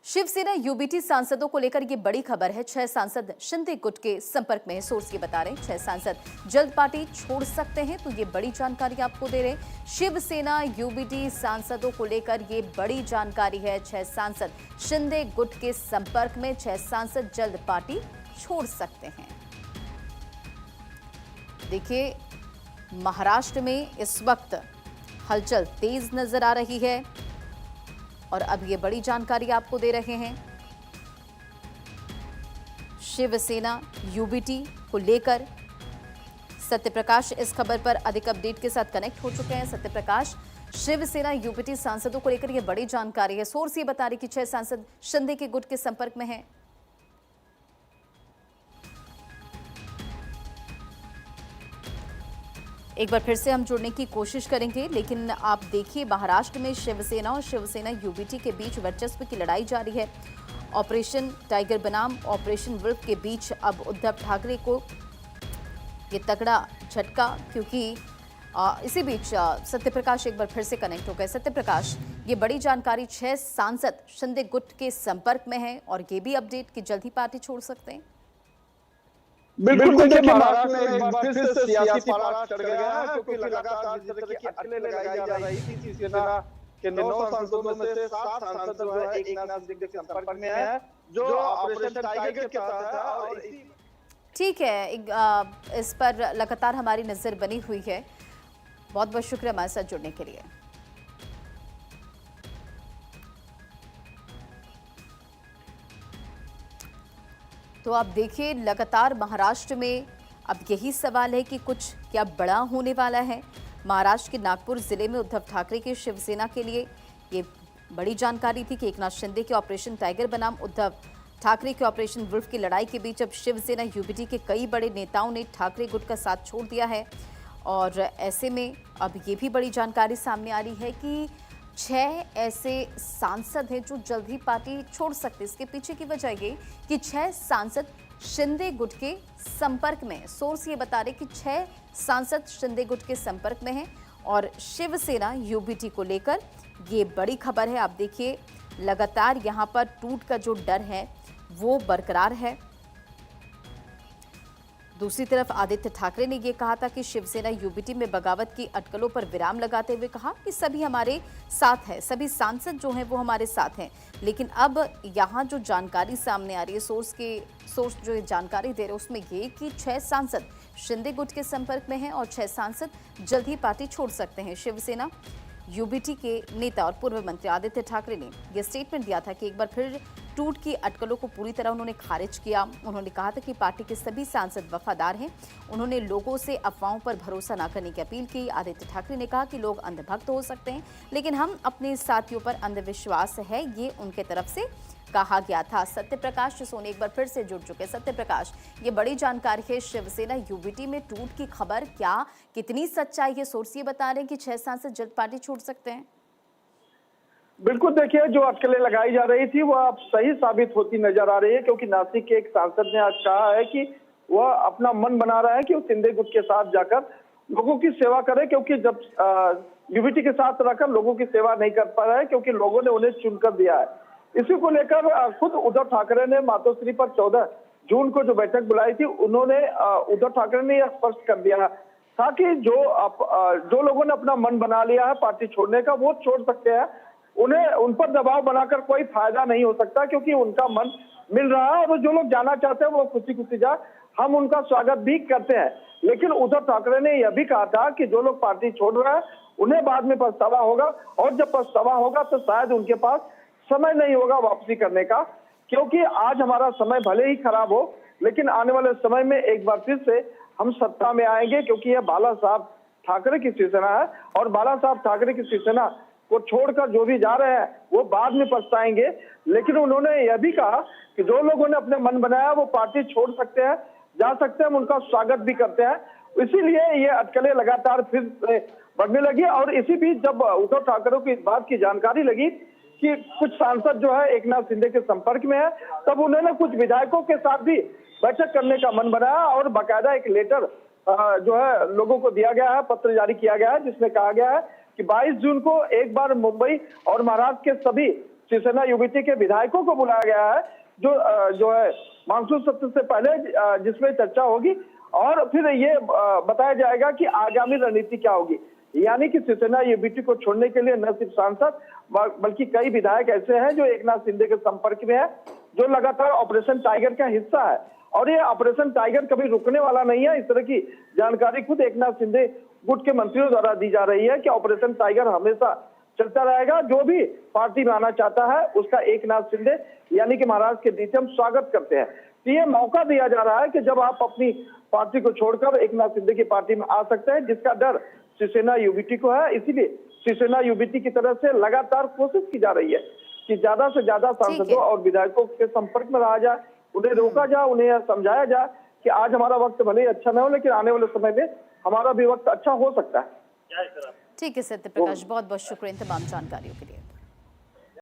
Shiv Sena UBT सांसदों को लेकर ये बड़ी खबर है। 6 सांसद शिंदे गुट के संपर्क में है। सोर्स ये बता रहे हैं 6 सांसद जल्द पार्टी छोड़ सकते हैं, तो ये बड़ी जानकारी आपको दे रहे हैं। शिवसेना यूबीटी सांसदों को लेकर ये बड़ी जानकारी है। 6 सांसद शिंदे गुट के संपर्क में, 6 सांसद जल्द पार्टी छोड़ सकते हैं। देखिए, महाराष्ट्र में इस वक्त हलचल तेज नजर आ रही है और अब ये बड़ी जानकारी आपको दे रहे हैं। शिवसेना यूबीटी को लेकर सत्यप्रकाश इस खबर पर अधिक अपडेट के साथ कनेक्ट हो चुके हैं। सत्यप्रकाश, शिवसेना यूबीटी सांसदों को लेकर ये बड़ी जानकारी है। सोर्स ये बता रही कि 6 सांसद शिंदे के गुट के संपर्क में हैं। एक बार फिर से हम जुड़ने की कोशिश करेंगे, लेकिन आप देखिए, महाराष्ट्र में शिवसेना और शिवसेना यूबीटी के बीच वर्चस्व की लड़ाई जारी है। ऑपरेशन टाइगर बनाम ऑपरेशन वुल्फ के बीच अब उद्धव ठाकरे को ये तगड़ा झटका, क्योंकि इसी बीच सत्यप्रकाश एक बार फिर से कनेक्ट हो गए। सत्यप्रकाश, ये बड़ी जानकारी, 6 सांसद शिंदे गुट के संपर्क में हैं और ये भी अपडेट कि जल्द ही पार्टी छोड़ सकते हैं। बिल्कुल देखिए, महाराष्ट्र में एक बार फिर से सियासी पारा चढ़ गया है, क्योंकि लगातार जिस तरह की अटकलें लगाई जा रही थी शिवसेना के 9 सांसदों में से 7 सांसद जो है एकनाथ शिंदे के संपर्क में है, जो ऑपरेशन टाइगर के तहत है। और ठीक है, इस पर लगातार हमारी नजर बनी हुई है। बहुत बहुत शुक्रिया हमारे साथ जुड़ने के लिए। तो आप देखिए, लगातार महाराष्ट्र में अब यही सवाल है कि कुछ क्या बड़ा होने वाला है। महाराष्ट्र के नागपुर जिले में उद्धव ठाकरे की शिवसेना के लिए ये बड़ी जानकारी थी कि एकनाथ शिंदे के ऑपरेशन टाइगर बनाम उद्धव ठाकरे के ऑपरेशन वुल्फ की लड़ाई के बीच अब शिवसेना यूबीटी के कई बड़े नेताओं ने ठाकरे गुट का साथ छोड़ दिया है। और ऐसे में अब ये भी बड़ी जानकारी सामने आ रही है कि 6 ऐसे सांसद हैं जो जल्द ही पार्टी छोड़ सकते। इसके पीछे की वजह ये कि 6 सांसद शिंदे गुट के संपर्क में। सोर्स ये बता रहे कि 6 सांसद शिंदे गुट के संपर्क में हैं और शिवसेना यूबीटी को लेकर ये बड़ी खबर है। आप देखिए, लगातार यहाँ पर टूट का जो डर है वो बरकरार है। दूसरी तरफ आदित्य ठाकरे ने यह कहा था कि शिवसेना यूबीटी में बगावत की अटकलों पर विराम लगाते हुए कहा कि सभी हमारे साथ है, सभी सांसद जो हैं वो हमारे साथ हैं। लेकिन अब यहाँ जो जानकारी सामने आ रही है, सोर्स जो जानकारी दे रहे हैं उसमें ये कि 6 सांसद शिंदे गुट के संपर्क में हैं और 6 सांसद जल्द ही पार्टी छोड़ सकते हैं। शिवसेना यूबीटी के नेता और पूर्व मंत्री आदित्य ठाकरे ने यह स्टेटमेंट दिया था कि एक बार फिर टूट की अटकलों को पूरी तरह उन्होंने खारिज किया। उन्होंने कहा था कि पार्टी के सभी सांसद वफादार हैं। उन्होंने लोगों से अफवाहों पर भरोसा न करने की अपील की। आदित्य ठाकरे ने कहा कि लोग अंधभक्त हो सकते हैं, लेकिन हम अपने साथियों पर अंधविश्वास है, ये उनके तरफ से कहा गया था। सत्यप्रकाश सोनी एक बार फिर से जुड़ चुके। सत्यप्रकाश, ये बड़ी जानकारी है। शिवसेना यूबीटी में टूट की खबर क्या, कितनी सच्चाई है? सोर्स ये बता रहे हैं कि 6 सांसद जल्द पार्टी छोड़ सकते हैं। बिल्कुल देखिए, जो अटकलें लगाई जा रही थी वह अब सही साबित होती नजर आ रही है, क्योंकि नासिक के एक सांसद ने आज कहा है कि वह अपना मन बना रहा है कि वो शिंदे गुट के साथ जाकर लोगों की सेवा करे, क्योंकि जब यूबीटी के साथ रहकर लोगों की सेवा नहीं कर पा रहा है, क्योंकि लोगों ने उन्हें चुनकर दिया है। इसी को लेकर खुद उद्धव ठाकरे ने मातोश्री पर 14 जून को जो बैठक बुलाई थी, उन्होंने उद्धव ठाकरे ने यह स्पष्ट कर दिया था कि जो लोगों ने अपना मन बना लिया है पार्टी छोड़ने का, वो छोड़ सकते हैं। उन्हें उन पर दबाव बनाकर कोई फायदा नहीं हो सकता, क्योंकि उनका मन मिल रहा है और जो लोग जाना चाहते हैं वो खुशी खुशी जाए। हम उनका स्वागत भी करते हैं। लेकिन उद्धव ठाकरे ने यह भी कहा था कि जो लोग पार्टी छोड़ रहे हैं उन्हें बाद में पछतावा होगा, और जब पछतावा होगा तो शायद उनके पास समय नहीं होगा वापसी करने का, क्योंकि आज हमारा समय भले ही खराब हो, लेकिन आने वाले समय में एक बार फिर से हम सत्ता में आएंगे, क्योंकि यह बाला साहब ठाकरे की शिवसेना है और बाला साहब ठाकरे की शिवसेना को छोड़कर जो भी जा रहे हैं वो बाद में पछताएंगे। लेकिन उन्होंने यह भी कहा कि जो लोगों ने अपने मन बनाया वो पार्टी छोड़ सकते हैं, जा सकते हैं, हम उनका स्वागत भी करते हैं। इसीलिए ये अटकलें लगातार फिर बढ़ने लगी। और इसी बीच जब उद्धव ठाकरे को इस बात की जानकारी लगी कि कुछ सांसद जो है एकनाथ शिंदे के संपर्क में है, तब उन्होंने कुछ विधायकों के साथ भी बैठक करने का मन बनाया और बाकायदा एक लेटर जो है लोगों को दिया गया है, पत्र जारी किया गया है, जिसमें कहा गया है कि 22 जून को एक बार मुंबई और महाराष्ट्र के सभी शिवसेना यूबीटी के विधायकों को बुलाया गया है, जो है मानसून सत्र से पहले, जिसमें चर्चा होगी और फिर ये बताया जाएगा कि आगामी रणनीति क्या होगी। यानी कि शिवसेना यूबीटी को छोड़ने के लिए न सिर्फ सांसद बल्कि कई विधायक ऐसे हैं जो एकनाथ शिंदे के संपर्क में है, जो लगातार ऑपरेशन टाइगर का हिस्सा है और ये ऑपरेशन टाइगर कभी रुकने वाला नहीं है। इस तरह की जानकारी खुद एकनाथ शिंदे गुट के मंत्रियों द्वारा दी जा रही है कि ऑपरेशन टाइगर हमेशा चलता रहेगा। जो भी पार्टी में आना चाहता है उसका एकनाथ शिंदे यानी कि महाराष्ट्र के डीसीएम स्वागत करते हैं। तो ये मौका दिया जा रहा है कि जब आप अपनी पार्टी को छोड़कर एकनाथ शिंदे की पार्टी में आ सकते हैं, जिसका डर शिवसेना यूबीटी को है। इसीलिए शिवसेना यूबीटी की तरफ से लगातार कोशिश की जा रही है कि ज्यादा से ज्यादा सांसदों और विधायकों के संपर्क में रहा जाए, उन्हें रोका जाए, उन्हें समझाया जाए कि आज हमारा वक्त भले ही अच्छा न हो लेकिन आने वाले समय में हमारा भी वक्त अच्छा हो सकता है। ठीक है सत्य प्रकाश, बहुत बहुत शुक्रिया इन तमाम जानकारियों के लिए।